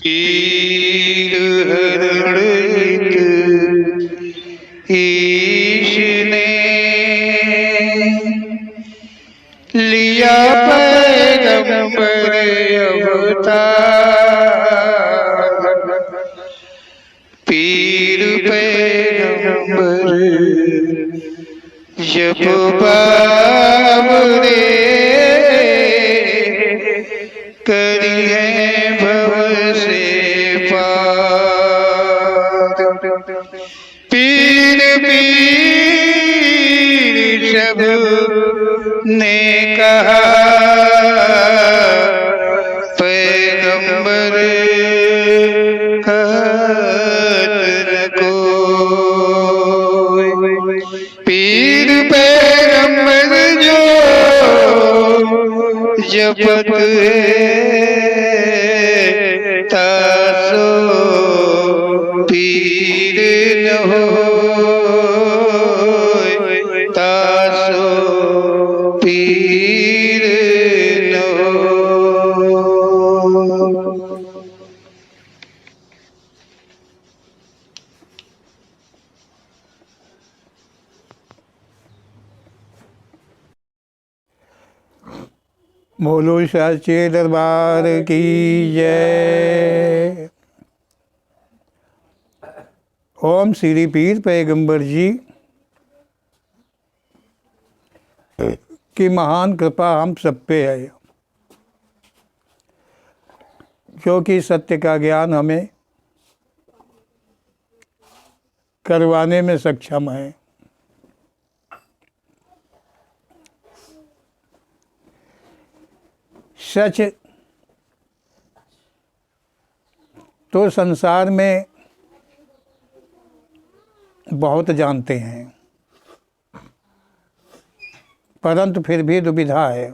पीर हरण ईश ने लिया पैगंबर अवतार। पीर पैगंबर जब बाबरे करी है भव से पार। पीर पीर सब ने कहा पैगंबर कहत न कोई। पीर पैगंबर जो जपत है तासो पीर न होय, तासो पीर न होय। बोलो सच्चे दरबार की जय। ओम श्री पीर पैगंबर जी की महान कृपा हम सब पे है, क्योंकि सत्य का ज्ञान हमें करवाने में सक्षम है। सच तो संसार में बहुत जानते हैं, परंतु फिर भी दुविधा है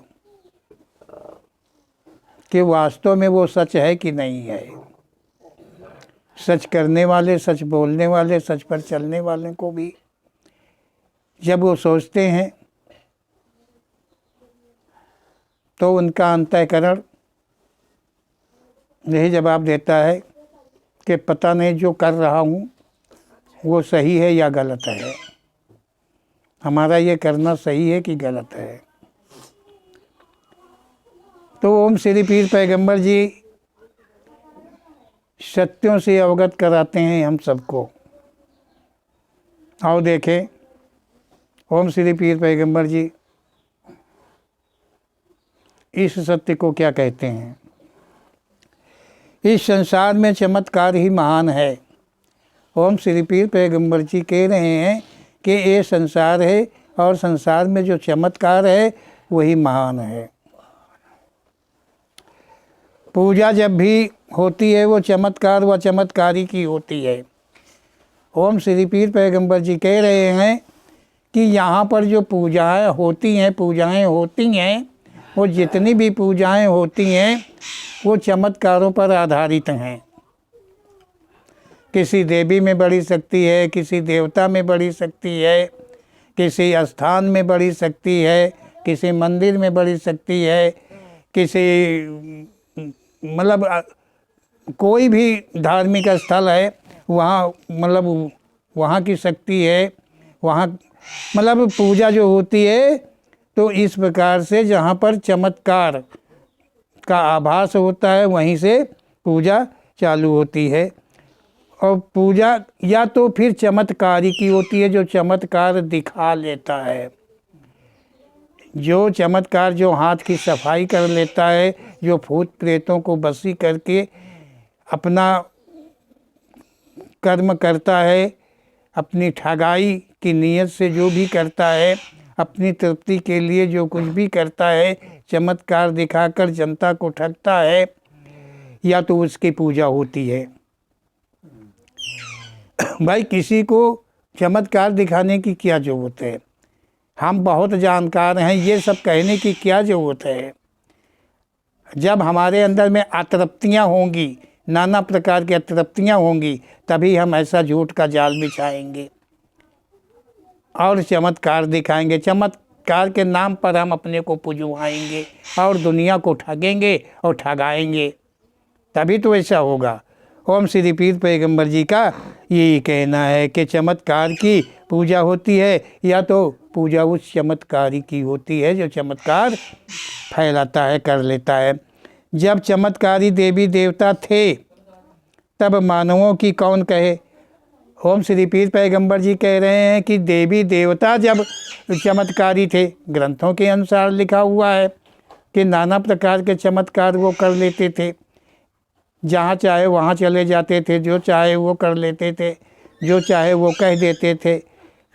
कि वास्तव में वो सच है कि नहीं है। सच करने वाले, सच बोलने वाले, सच पर चलने वाले को भी जब वो सोचते हैं तो उनका अंतःकरण यही जवाब देता है कि पता नहीं जो कर रहा हूँ वो सही है या गलत है, हमारा ये करना सही है कि गलत है। तो ओम श्री पीर पैगंबर जी सत्यों से अवगत कराते हैं हम सबको। आओ देखें ओम श्री पीर पैगंबर जी इस सत्य को क्या कहते हैं। इस संसार में चमत्कार ही महान है। ओम श्री पीर पैगंबर जी कह रहे हैं कि ये संसार है और संसार में जो चमत्कार है वही महान है। पूजा जब भी होती है वो चमत्कार व चमत्कारी की होती है। ओम श्री पीर पैगंबर जी कह रहे हैं कि यहाँ पर जो पूजाएं होती हैं वो जितनी भी पूजाएं होती हैं वो चमत्कारों पर आधारित हैं। किसी देवी में बड़ी शक्ति है, किसी देवता में बड़ी शक्ति है, किसी स्थान में बड़ी शक्ति है, किसी मंदिर में बड़ी शक्ति है, किसी मतलब कोई भी धार्मिक स्थल है वहाँ मतलब वहाँ की शक्ति है। वहाँ मतलब पूजा जो होती है तो इस प्रकार से जहाँ पर चमत्कार का आभास होता है वहीं से पूजा चालू होती है। और पूजा या तो फिर चमत्कारी की होती है जो चमत्कार दिखा लेता है, जो चमत्कार जो हाथ की सफाई कर लेता है, जो भूत प्रेतों को बसी करके अपना कर्म करता है, अपनी ठगाई की नीयत से जो भी करता है, अपनी तृप्ति के लिए जो कुछ भी करता है, चमत्कार दिखाकर जनता को ठगता है, या तो उसकी पूजा होती है। भाई किसी को चमत्कार दिखाने की क्या ज़रूरत है, हम बहुत जानकार हैं, ये सब कहने की क्या ज़रूरत है। जब हमारे अंदर में अतृप्तियाँ होंगी, नाना प्रकार की अतृप्तियाँ होंगी, तभी हम ऐसा झूठ का जाल बिछाएंगे और चमत्कार दिखाएंगे। चमत्कार के नाम पर हम अपने को पुजवाएंगे और दुनिया को ठगेंगे और ठगाएंगे। तभी तो ऐसा होगा। ओम श्री पीर पैगंबर जी का यही कहना है कि चमत्कार की पूजा होती है या तो पूजा उस चमत्कारी की होती है जो चमत्कार फैलाता है, कर लेता है। जब चमत्कारी देवी देवता थे तब मानवों की कौन कहे। ओम श्री पीर पैगंबर जी कह रहे हैं कि देवी देवता जब चमत्कारी थे, ग्रंथों के अनुसार लिखा हुआ है कि नाना प्रकार के चमत्कार वो कर लेते थे, जहाँ चाहे वहाँ चले जाते थे, जो चाहे वो कर लेते थे, जो चाहे वो कह देते थे,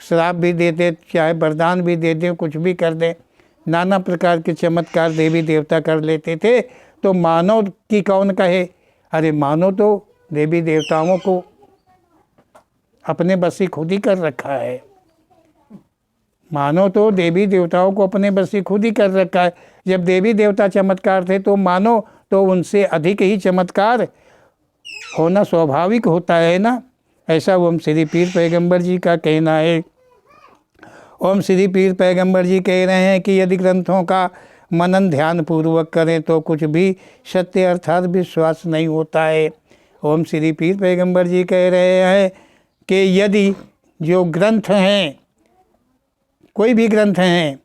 श्राप भी देते, चाहे वरदान भी दे दें, कुछ भी कर दें, नाना प्रकार के चमत्कार देवी देवता कर लेते थे। तो मानव की कौन कहे। अरे मानव तो देवी देवताओं को अपने बसी खुद ही कर रखा है। मानो तो देवी देवताओं को अपने बसी खुद ही कर रखा है। जब देवी देवता चमत्कार थे तो मानो तो उनसे अधिक ही चमत्कार होना स्वाभाविक होता है ना। ऐसा ओम श्री पीर पैगंबर जी का कहना है। ओम श्री पीर पैगंबर जी कह रहे हैं कि यदि ग्रंथों का मनन ध्यान पूर्वक करें तो कुछ भी सत्य अर्थात विश्वास नहीं होता है। ओम श्री पीर पैगंबर जी कह रहे हैं कि यदि जो ग्रंथ हैं, कोई भी ग्रंथ हैं,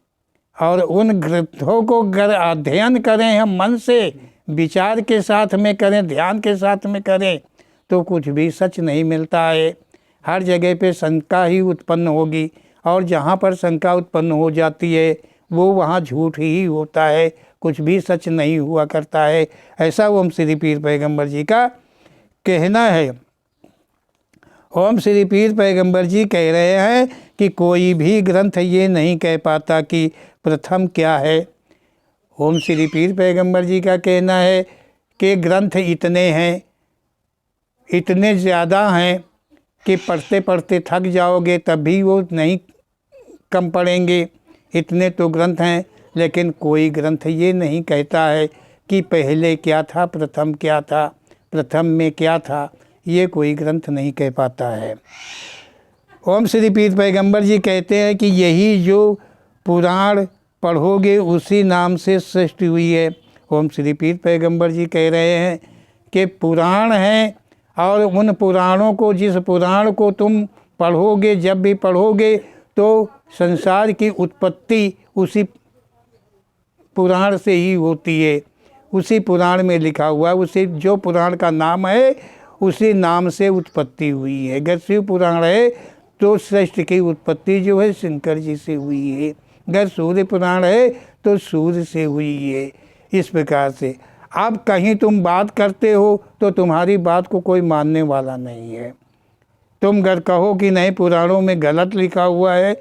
और उन ग्रंथों को अगर अध्ययन करें, हम मन से विचार के साथ में करें, ध्यान के साथ में करें, तो कुछ भी सच नहीं मिलता है। हर जगह पे शंका ही उत्पन्न होगी, और जहाँ पर शंका उत्पन्न हो जाती है वो वहाँ झूठ ही होता है, कुछ भी सच नहीं हुआ करता है। ऐसा ओम श्री पीर पैगंबर जी का कहना है। ओम श्री पीर पैगंबर जी कह रहे हैं कि कोई भी ग्रंथ ये नहीं कह पाता कि प्रथम क्या है। ओम श्री पीर पैगंबर जी का कहना है कि ग्रंथ इतने हैं, इतने ज़्यादा हैं कि पढ़ते पढ़ते थक जाओगे तब भी वो नहीं कम पढ़ेंगे। इतने तो ग्रंथ हैं, लेकिन कोई ग्रंथ ये नहीं कहता है कि पहले क्या था, प्रथम क्या था, प्रथम में क्या था, ये कोई ग्रंथ नहीं कह पाता है। ओम श्री पीर पैगंबर जी कहते हैं कि यही जो पुराण पढ़ोगे उसी नाम से सृष्टि हुई है। ओम श्री पीर पैगंबर जी कह रहे हैं कि पुराण हैं, और उन पुराणों को, जिस पुराण को तुम पढ़ोगे, जब भी पढ़ोगे तो संसार की उत्पत्ति उसी पुराण से ही होती है। उसी पुराण में लिखा हुआ, उसी जो पुराण का नाम है उसी नाम से उत्पत्ति हुई है। अगर शिव पुराण है तो सृष्टि की उत्पत्ति जो है शंकर जी से हुई है। अगर सूर्य पुराण है तो सूर्य से हुई है। इस प्रकार से अब कहीं तुम बात करते हो तो तुम्हारी बात को कोई मानने वाला नहीं है। तुम अगर कहो कि नहीं पुराणों में गलत लिखा हुआ है,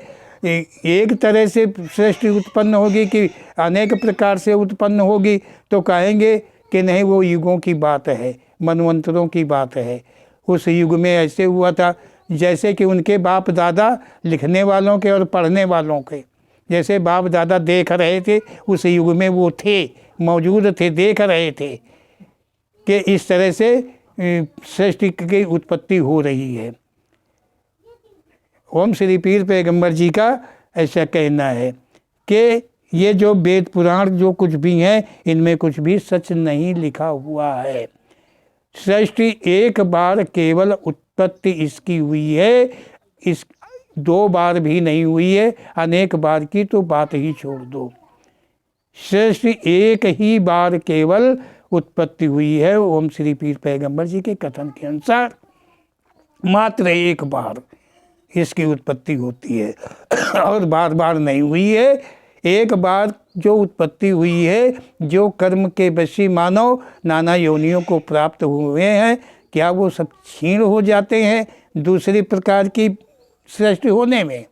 एक तरह से सृष्टि उत्पन्न होगी कि अनेक प्रकार से उत्पन्न होगी, तो कहेंगे कि नहीं वो युगों की बात है, मनवंतरों की बात है। उस युग में ऐसे हुआ था जैसे कि उनके बाप दादा लिखने वालों के और पढ़ने वालों के, जैसे बाप दादा देख रहे थे उस युग में वो थे, मौजूद थे, देख रहे थे कि इस तरह से सृष्टि की उत्पत्ति हो रही है। ओम श्री पीर पैगंबर जी का ऐसा कहना है कि ये जो वेद पुराण जो कुछ भी हैं इनमें कुछ भी सच नहीं लिखा हुआ है। सृष्टि एक बार केवल उत्पत्ति इसकी हुई है, इस 2 बार भी नहीं हुई है। अनेक बार की तो बात ही छोड़ दो, सृष्टि एक ही बार केवल उत्पत्ति हुई है। ओम श्री पीर पैगंबर जी के कथन के अनुसार मात्र एक बार इसकी उत्पत्ति होती है और बार बार नहीं हुई है। एक बार जो उत्पत्ति हुई है, जो कर्म के वशी मानव नाना योनियों को प्राप्त हुए हैं, क्या वो सब क्षीण हो जाते हैं दूसरी प्रकार की सृष्टि होने में?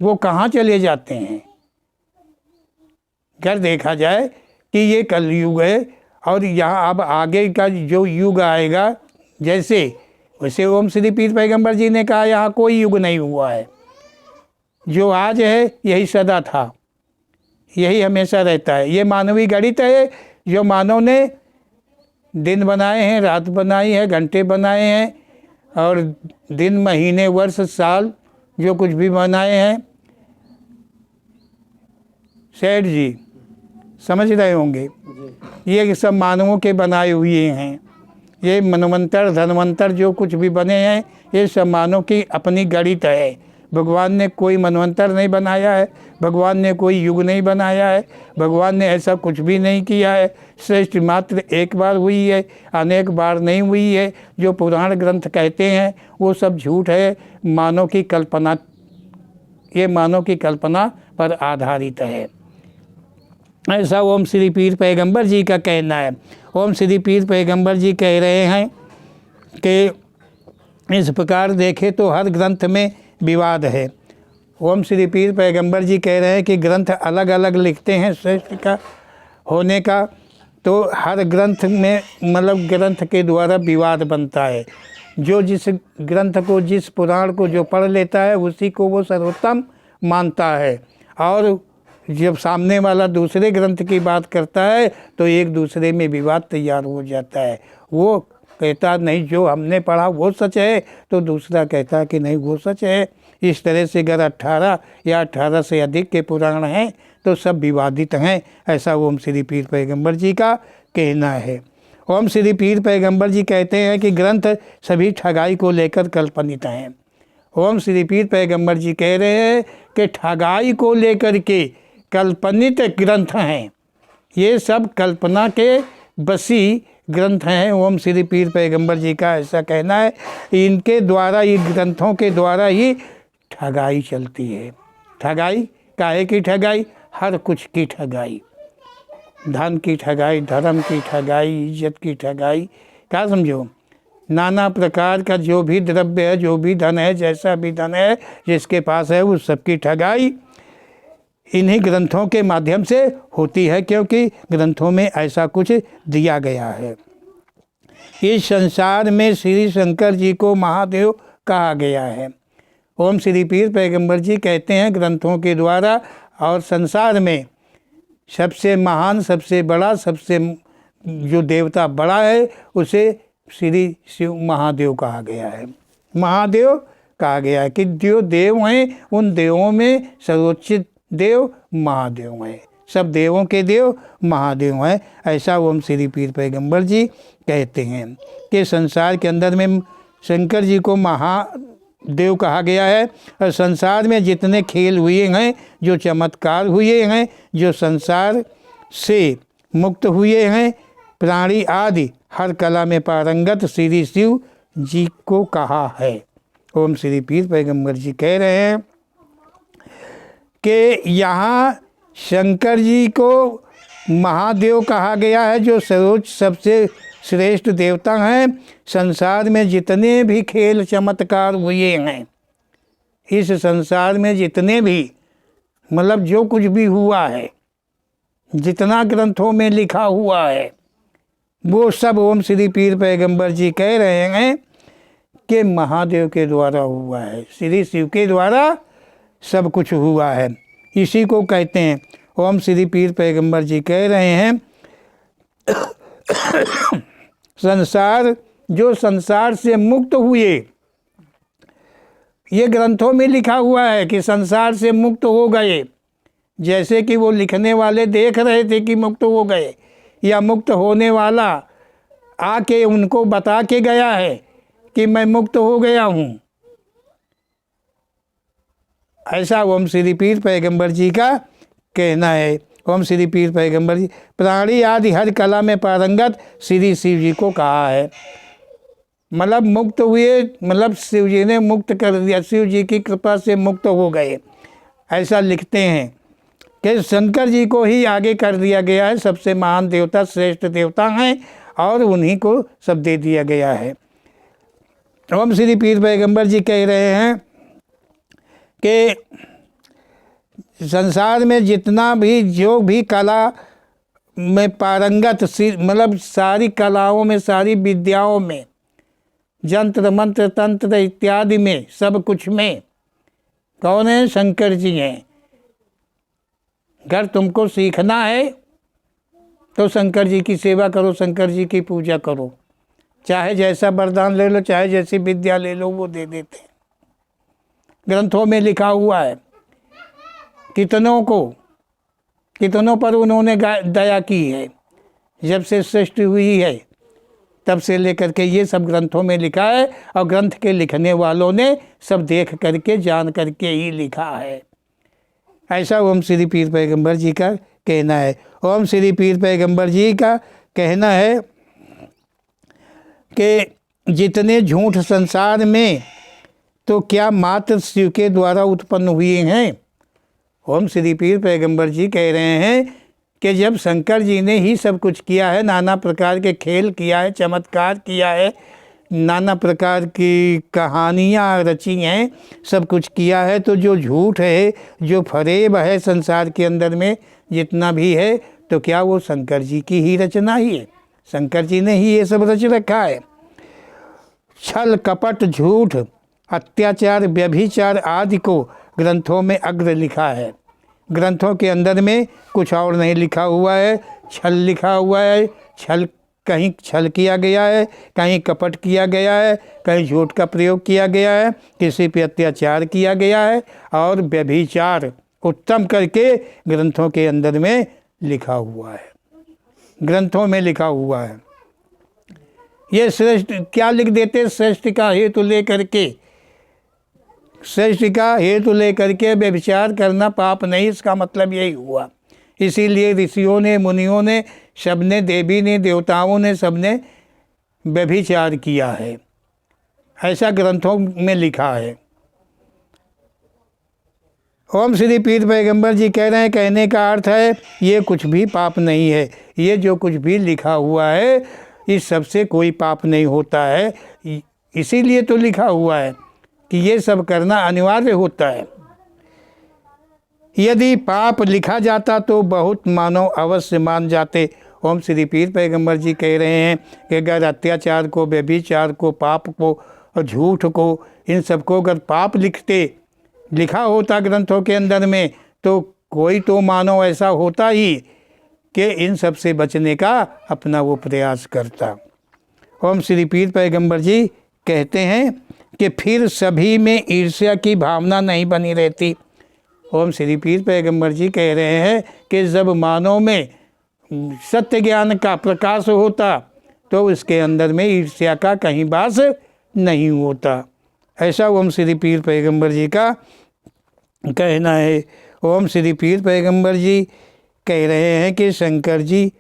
वो कहाँ चले जाते हैं? अगर देखा जाए कि ये कलयुग है और यहाँ अब आगे का जो युग आएगा जैसे वैसे ओम श्री पीर पैगंबर जी ने कहा यहाँ कोई युग नहीं हुआ है। जो आज है यही सदा था, यही हमेशा रहता है। ये मानवीय गणित है जो मानव ने दिन बनाए हैं, रात बनाई है, घंटे बनाए हैं, और दिन महीने वर्ष साल जो कुछ भी बनाए हैं। सेठ जी समझ रहे होंगे। ये सब मानवों के बनाए हुए हैं। ये मनवंतर धनवंतर जो कुछ भी बने हैं ये सब मानव की अपनी गणित है। भगवान ने कोई मनवंतर नहीं बनाया है, भगवान ने कोई युग नहीं बनाया है, भगवान ने ऐसा कुछ भी नहीं किया है। सृष्टि मात्र एक बार हुई है, अनेक बार नहीं हुई है। जो पुराण ग्रंथ कहते हैं वो सब झूठ है, मानव की कल्पना, ये मानव की कल्पना पर आधारित है। ऐसा ओम श्री पीर पैगंबर जी का कहना है। ओम श्री पीर पैगंबर जी कह रहे हैं कि इस प्रकार देखें तो हर ग्रंथ में विवाद है। ओम श्री पीर पैगंबर जी कह रहे हैं कि ग्रंथ अलग अलग लिखते हैं श्रेष्ठ का होने का, तो हर ग्रंथ में मतलब ग्रंथ के द्वारा विवाद बनता है। जो जिस ग्रंथ को, जिस पुराण को जो पढ़ लेता है उसी को वो सर्वोत्तम मानता है, और जब सामने वाला दूसरे ग्रंथ की बात करता है तो एक दूसरे में विवाद तैयार हो जाता है। वो कहता नहीं जो हमने पढ़ा वो सच है, तो दूसरा कहता कि नहीं वो सच है। इस तरह से अगर 18 या 18 से अधिक के पुराण हैं तो सब विवादित हैं। ऐसा ओम श्री पीर पैगंबर जी का कहना है। ओम श्री पीर पैगंबर जी कहते हैं कि ग्रंथ सभी ठगाई को लेकर कल्पनित हैं। ओम श्री पीर पैगंबर जी कह रहे हैं कि ठगाई को लेकर के कल्पनित ग्रंथ हैं, ये सब कल्पना के बसी ग्रंथ हैं। ओम श्री पीर पैगंबर जी का ऐसा कहना है। इनके द्वारा, ये ग्रंथों के द्वारा ही ठगाई चलती है। ठगाई काहे की ठगाई? हर कुछ की ठगाई, धन की ठगाई, धर्म की ठगाई, इज्जत की ठगाई। क्या समझो, नाना प्रकार का जो भी द्रव्य है, जो भी धन है, जैसा भी धन है जिसके पास है, उस सबकी ठगाई इन्हीं ग्रंथों के माध्यम से होती है, क्योंकि ग्रंथों में ऐसा कुछ दिया गया है। इस संसार में श्री शंकर जी को महादेव कहा गया है। ओम श्री पीर पैगंबर जी कहते हैं ग्रंथों के द्वारा और संसार में सबसे महान, सबसे बड़ा, सबसे जो देवता बड़ा है उसे श्री शिव महादेव कहा गया है। महादेव कहा गया है कि जो देव हैं उन देवों में सर्वोच्च देव महादेव हैं। सब देवों के देव महादेव हैं। ऐसा ओम श्री पीर पैगंबर जी कहते हैं कि संसार के अंदर में शंकर जी को महादेव कहा गया है। और संसार में जितने खेल हुए हैं, जो चमत्कार हुए हैं, जो संसार से मुक्त हुए हैं, प्राणी आदि हर कला में पारंगत श्री शिव जी को कहा है। ओम श्री पीर पैगंबर जी कह रहे हैं कि यहाँ शंकर जी को महादेव कहा गया है, जो सर्वोच्च सबसे श्रेष्ठ देवता हैं। संसार में जितने भी खेल चमत्कार हुए हैं, इस संसार में जितने भी मतलब जो कुछ भी हुआ है, जितना ग्रंथों में लिखा हुआ है, वो सब ओम श्री पीर पैगंबर जी कह रहे हैं कि महादेव के द्वारा हुआ है, श्री शिव के द्वारा सब कुछ हुआ है। इसी को कहते हैं। ओम श्री पीर पैगंबर जी कह रहे हैं संसार, जो संसार से मुक्त हुए, ये ग्रंथों में लिखा हुआ है कि संसार से मुक्त हो गए। जैसे कि वो लिखने वाले देख रहे थे कि मुक्त हो गए, या मुक्त होने वाला आके उनको बता के गया है कि मैं मुक्त हो गया हूँ। ऐसा ओम श्री पीर पैगंबर जी का कहना है। ओम श्री पीर पैगंबर जी प्राणी आदि हर कला में पारंगत श्री शिव जी को कहा है। मतलब मुक्त हुए, मतलब शिव जी ने मुक्त कर दिया, शिव जी की कृपा से मुक्त हो गए। ऐसा लिखते हैं कि शंकर जी को ही आगे कर दिया गया है। सबसे महान देवता, श्रेष्ठ देवता हैं, और उन्हीं को सब दे दिया गया है। ओम श्री पीर पैगंबर जी कह रहे हैं कि संसार में जितना भी, जो भी कला में पारंगत, मतलब सारी कलाओं में, सारी विद्याओं में, जंत्र मंत्र तंत्र इत्यादि में, सब कुछ में कौन है? शंकर जी हैं। अगर तुमको सीखना है तो शंकर जी की सेवा करो, शंकर जी की पूजा करो। चाहे जैसा वरदान ले लो, चाहे जैसी विद्या ले लो, वो दे देते हैं। ग्रंथों में लिखा हुआ है। कितनों को कितनों पर उन्होंने दया की है। जब से सृष्टि हुई है तब से लेकर के ये सब ग्रंथों में लिखा है, और ग्रंथ के लिखने वालों ने सब देख करके जान करके ही लिखा है। ऐसा ओम श्री पीर पैगंबर जी का कहना है। ओम श्री पीर पैगंबर जी का कहना है कि जितने झूठ संसार में तो क्या मात्र शिव के द्वारा उत्पन्न हुए हैं। ओम श्री पीर पैगंबर जी कह रहे हैं कि जब शंकर जी ने ही सब कुछ किया है, नाना प्रकार के खेल किया है, चमत्कार किया है, नाना प्रकार की कहानियाँ रची हैं, सब कुछ किया है, तो जो झूठ है, जो फरेब है संसार के अंदर में जितना भी है, तो क्या वो शंकर जी की ही रचना ही है। शंकर जी ने ही ये सब रच रखा है। छल कपट झूठ अत्याचार व्यभिचार आदि को ग्रंथों में अग्र लिखा है। ग्रंथों के अंदर में कुछ और नहीं लिखा हुआ है, छल लिखा हुआ है। छल, कहीं छल किया गया है, कहीं कपट किया गया है, कहीं झूठ का प्रयोग किया गया है, किसी पे अत्याचार किया गया है, और व्यभिचार उत्तम करके ग्रंथों के अंदर में लिखा हुआ है। ग्रंथों में लिखा हुआ है। ये श्रेष्ठ क्या लिख देते, श्रेष्ठ का हेतु लेकर के, श्रेष्ठ का हेतु लेकर के व्यभिचार करना पाप नहीं, इसका मतलब यही हुआ। इसीलिए ऋषियों ने, मुनियों ने, सबने, देवी ने, देवताओं ने, सबने व्यभिचार किया है, ऐसा ग्रंथों में लिखा है। ओम श्री पीर पैगंबर जी कह रहे हैं, कहने का अर्थ है ये कुछ भी पाप नहीं है। ये जो कुछ भी लिखा हुआ है इस सब से कोई पाप नहीं होता है। इसीलिए तो लिखा हुआ है कि ये सब करना अनिवार्य होता है। यदि पाप लिखा जाता तो बहुत मानव अवश्य मान जाते। ओम श्री पीर पैगंबर जी कह रहे हैं कि अगर अत्याचार को, व्यभिचार को, पाप को और झूठ को, इन सब को अगर पाप लिखा होता ग्रंथों के अंदर में, तो कोई तो मानव ऐसा होता ही कि इन सब से बचने का अपना वो प्रयास करता। ओम श्री पीर पैगंबर जी कहते हैं कि फिर सभी में ईर्ष्या की भावना नहीं बनी रहती। ओम श्री पीर पैगंबर जी कह रहे हैं कि जब मानव में सत्य ज्ञान का प्रकाश होता तो उसके अंदर में ईर्ष्या का कहीं वास नहीं होता। ऐसा ओम श्री पीर पैगंबर जी का कहना है। ओम श्री पीर पैगंबर जी कह रहे हैं कि शंकर जी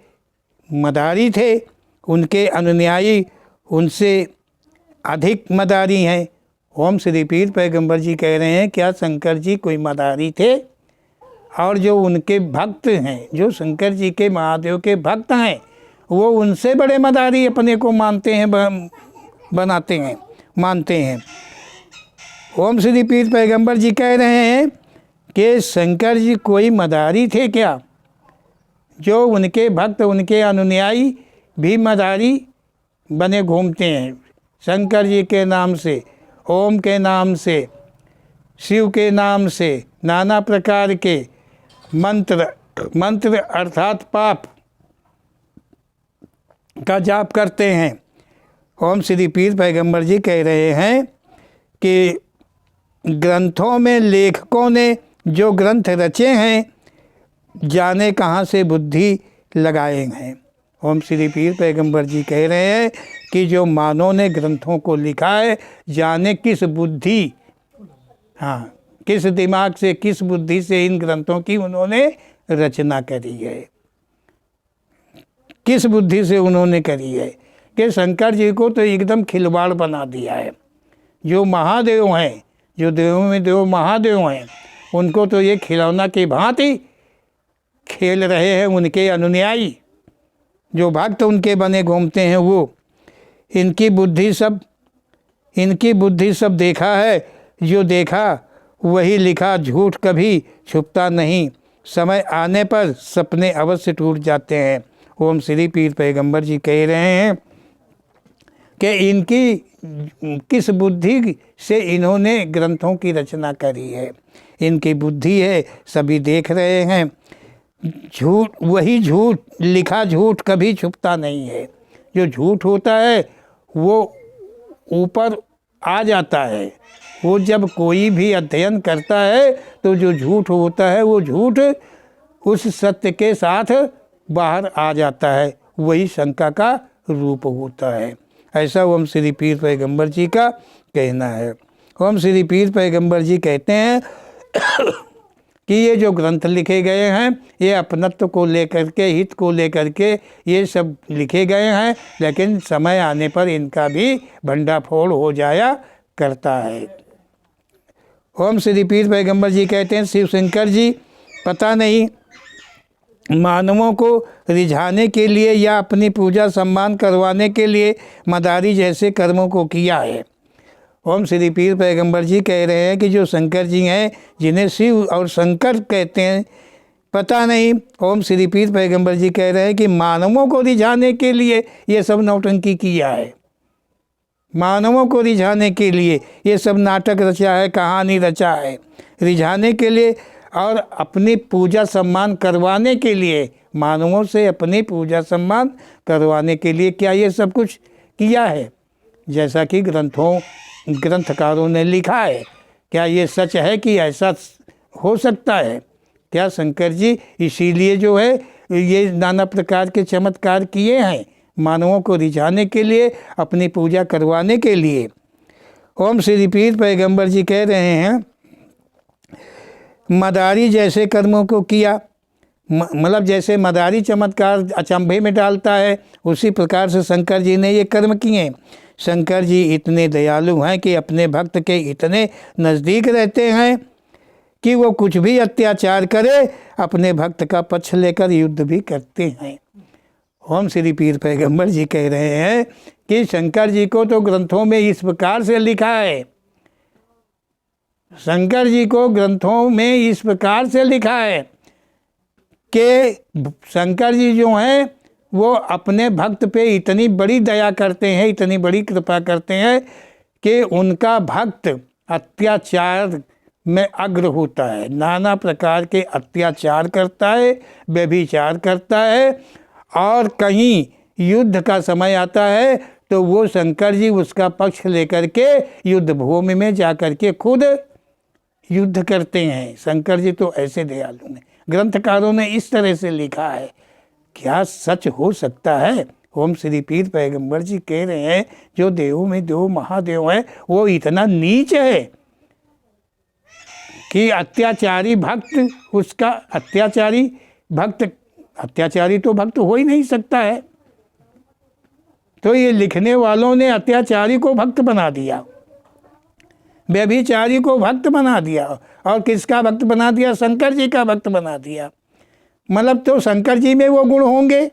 मदारी थे, उनके अनुयायी उनसे अधिक मदारी हैं। ओम श्री पीर पैगंबर जी कह रहे हैं क्या शंकर जी कोई मदारी थे, और जो उनके भक्त हैं, जो शंकर जी के, महादेव के भक्त हैं, वो उनसे बड़े मदारी अपने को मानते हैं, बनाते हैं, मानते हैं। ओम श्री पीर पैगंबर जी कह रहे हैं कि शंकर जी कोई मदारी थे क्या, जो उनके भक्त, उनके अनुयायी भी मदारी बने घूमते हैं। शंकर जी के नाम से, ओम के नाम से, शिव के नाम से नाना प्रकार के मंत्र अर्थात पाप का जाप करते हैं। ओम श्री पीर पैगंबर जी कह रहे हैं कि ग्रंथों में लेखकों ने जो ग्रंथ रचे हैं, जाने कहाँ से बुद्धि लगाए हैं। ओम श्री पीर पैगंबर जी कह रहे हैं कि जो मानव ने ग्रंथों को लिखा है, जाने किस बुद्धि, हाँ, किस दिमाग से, किस बुद्धि से इन ग्रंथों की उन्होंने रचना करी है, किस बुद्धि से उन्होंने करी है। कि शंकर जी को तो एकदम खिलवाड़ बना दिया है। जो महादेव हैं, जो देवों में देव महादेव हैं, उनको तो ये खिलौना की भांति खेल रहे हैं उनके अनुयायी, जो भक्त उनके बने घूमते हैं। वो इनकी बुद्धि सब देखा है, जो देखा वही लिखा, झूठ कभी छुपता नहीं, समय आने पर सपने अवश्य टूट जाते हैं। ओम श्री पीर पैगंबर जी कह रहे हैं कि इनकी किस बुद्धि से इन्होंने ग्रंथों की रचना करी है। इनकी बुद्धि है, सभी देख रहे हैं। झूठ, वही झूठ लिखा, झूठ कभी छुपता नहीं है। जो झूठ होता है वो ऊपर आ जाता है। वो जब कोई भी अध्ययन करता है तो जो झूठ होता है वो झूठ उस सत्य के साथ बाहर आ जाता है, वही शंका का रूप होता है। ऐसा ओम श्री पीर पैगंबर जी का कहना है। ओम श्री पीर पैगंबर जी कहते हैं कि ये जो ग्रंथ लिखे गए हैं ये अपनत्व को लेकर के, हित को लेकर के ये सब लिखे गए हैं, लेकिन समय आने पर इनका भी भंडाफोड़ हो जाया करता है। ओम श्री पीर पैगंबर जी कहते हैं, शिव शंकर जी पता नहीं मानवों को रिझाने के लिए या अपनी पूजा सम्मान करवाने के लिए मदारी जैसे कर्मों को किया है। ओम श्री पीर पैगंबर जी कह रहे हैं कि जो शंकर जी हैं, जिन्हें शिव और शंकर कहते हैं, पता नहीं ओम श्री पीर पैगंबर जी कह रहे हैं कि मानवों को रिझाने के लिए ये सब नौटंकी किया है, मानवों को रिझाने के लिए ये सब नाटक रचा है, कहानी रचा है, रिझाने के लिए और अपनी पूजा सम्मान करवाने के लिए, मानवों से अपनी पूजा सम्मान करवाने के लिए क्या ये सब कुछ किया है, जैसा कि ग्रंथकारों ने लिखा है। क्या ये सच है कि ऐसा हो सकता है? क्या शंकर जी इसीलिए जो है ये नाना प्रकार के चमत्कार किए हैं, मानवों को रिझाने के लिए, अपनी पूजा करवाने के लिए? ओम श्री पीर पैगंबर जी कह रहे हैं, मदारी जैसे कर्मों को किया, मतलब जैसे मदारी चमत्कार अचंभे में डालता है, उसी प्रकार से शंकर जी ने ये कर्म किए। शंकर जी इतने दयालु हैं कि अपने भक्त के इतने नज़दीक रहते हैं कि वो कुछ भी अत्याचार करे अपने भक्त का पक्ष लेकर युद्ध भी करते हैं। ओम श्री पीर पैगंबर जी कह रहे हैं कि शंकर जी को तो ग्रंथों में इस प्रकार से लिखा है, शंकर जी को ग्रंथों में इस प्रकार से लिखा है कि शंकर जी जो हैं वो अपने भक्त पे इतनी बड़ी दया करते हैं, इतनी बड़ी कृपा करते हैं कि उनका भक्त अत्याचार में अग्र होता है, नाना प्रकार के अत्याचार करता है, व्यभिचार करता है, और कहीं युद्ध का समय आता है तो वो शंकर जी उसका पक्ष लेकर के युद्ध भूमि में जाकर के खुद युद्ध करते हैं। शंकर जी तो ऐसे दयालु हैं, ग्रंथकारों ने इस तरह से लिखा है। क्या सच हो सकता है? ओम श्री पीर पैगंबर जी कह रहे हैं जो देवों में देव महादेव है वो इतना नीच है कि अत्याचारी भक्त, उसका अत्याचारी भक्त, अत्याचारी तो भक्त हो ही नहीं सकता है, तो ये लिखने वालों ने अत्याचारी को भक्त बना दिया, व्यभिचारी को भक्त बना दिया, और किसका भक्त बना दिया? शंकर जी का भक्त बना दिया। मतलब तो शंकर जी में वो गुण होंगे।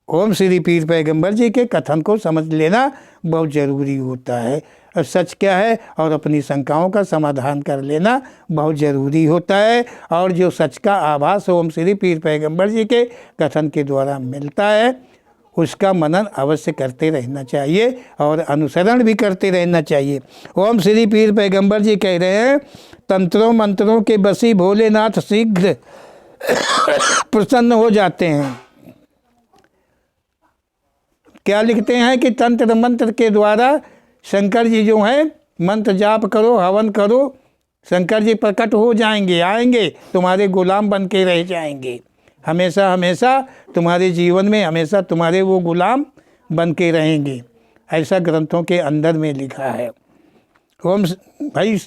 ओम श्री पीर पैगंबर जी के कथन को समझ लेना बहुत ज़रूरी होता है, और सच क्या है और अपनी शंकाओं का समाधान कर लेना बहुत ज़रूरी होता है। और जो सच का आभास ओम श्री पीर पैगंबर जी के कथन के द्वारा मिलता है उसका मनन अवश्य करते रहना चाहिए और अनुसरण भी करते रहना चाहिए। ओम श्री पीर पैगंबर जी कह रहे हैं, तंत्रों मंत्रों के बसी भोलेनाथ शीघ्र प्रसन्न हो जाते हैं। क्या लिखते हैं कि तंत्र मंत्र के द्वारा शंकर जी जो हैं, मंत्र जाप करो, हवन करो, शंकर जी प्रकट हो जाएंगे, आएंगे, तुम्हारे गुलाम बन के रह जाएंगे, हमेशा हमेशा तुम्हारे जीवन में हमेशा तुम्हारे वो गुलाम बन के रहेंगे। ऐसा ग्रंथों के अंदर में लिखा है। ओम भाई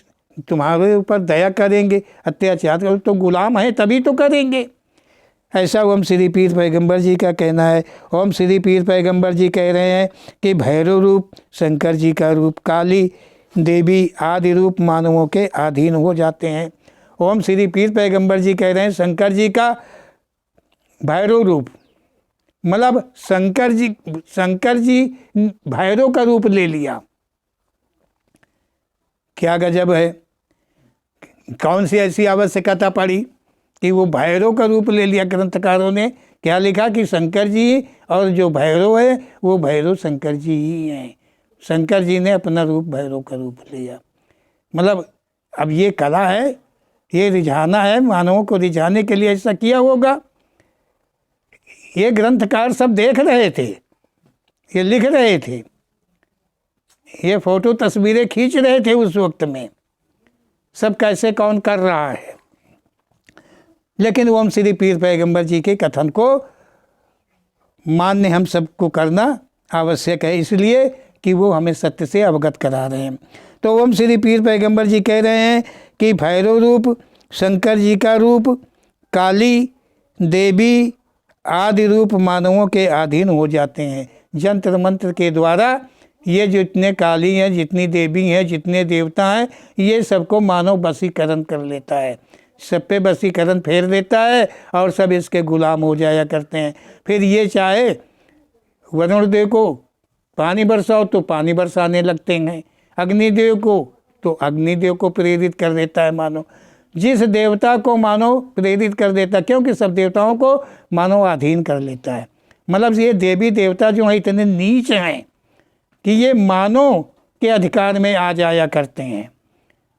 तुम्हारे ऊपर दया करेंगे, अत्याचार करो तो गुलाम है तभी तो करेंगे। ऐसा ओम श्री पीर पैगंबर जी का कहना है। ओम श्री पीर पैगंबर जी कह रहे हैं कि भैरव रूप शंकर जी का रूप, काली देवी आदि रूप मानवों के अधीन हो जाते हैं। ओम श्री पीर पैगंबर जी कह रहे हैं शंकर जी का भैरव रूप, मतलब शंकर जी भैरव का रूप ले लिया। क्या गजब है! कौन सी ऐसी आवश्यकता पड़ी कि वो भैरव का रूप ले लिया? ग्रंथकारों ने क्या लिखा कि शंकर जी और जो भैरव है वो भैरव शंकर जी ही हैं। शंकर जी ने अपना रूप भैरव का रूप लिया। मतलब अब ये कला है, ये रिझाना है, मानवों को रिझाने के लिए ऐसा किया होगा। ये ग्रंथकार सब देख रहे थे, ये लिख रहे थे, ये फोटो तस्वीरें खींच रहे थे उस वक्त में, सब कैसे कौन कर रहा है। लेकिन ओम श्री पीर पैगंबर जी के कथन को मान्य हम सबको करना आवश्यक है, इसलिए कि वो हमें सत्य से अवगत करा रहे हैं। तो ओम श्री पीर पैगंबर जी कह रहे हैं कि भैरव रूप, शंकर जी का रूप, काली देवी आदि रूप मानवों के अधीन हो जाते हैं। जंत्र मंत्र के द्वारा ये जितने काली हैं, जितनी देवी हैं, जितने देवता हैं, ये सबको मानव वशीकरण कर लेता है, सब पे वशीकरण फेर देता है और सब इसके गुलाम हो जाया करते हैं। फिर ये चाहे वरुण देव को पानी बरसाओ तो पानी बरसाने लगते हैं, अग्निदेव को तो अग्निदेव को प्रेरित कर देता है मानो, जिस देवता को मानो प्रेरित कर देता है, क्योंकि सब देवताओं को मानो अधीन कर लेता है। मतलब ये देवी देवता जो हैं इतने नीच हैं कि ये मानव के अधिकार में आ जाया करते हैं।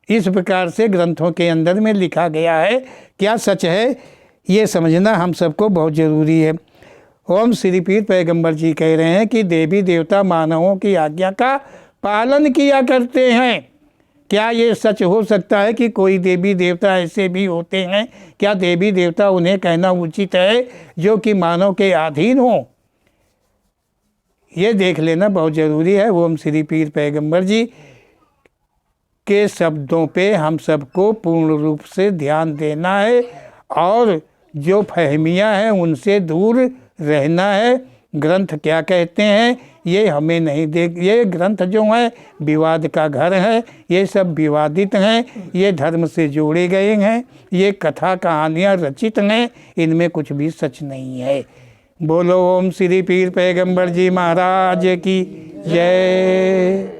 इस प्रकार से ग्रंथों के अंदर में लिखा गया है। क्या सच है ये समझना हम सबको बहुत ज़रूरी है। ओम श्री पीर पैगंबर जी कह रहे हैं कि देवी देवता मानवों की आज्ञा का पालन किया करते हैं। क्या ये सच हो सकता है कि कोई देवी देवता ऐसे भी होते हैं? क्या देवी देवता उन्हें कहना उचित है जो कि मानव के अधीन हो? ये देख लेना बहुत ज़रूरी है। ओम श्री पीर पैगंबर जी के शब्दों पे हम सबको पूर्ण रूप से ध्यान देना है और जो फहमियाँ हैं उनसे दूर रहना है। ग्रंथ क्या कहते हैं ये हमें नहीं ये ग्रंथ जो है विवाद का घर है, ये सब विवादित हैं, ये धर्म से जोड़े गए हैं, ये कथा कहानियाँ रचित हैं, इनमें कुछ भी सच नहीं है। बोलो ओम श्री पीर पैगंबर जी महाराज की जय।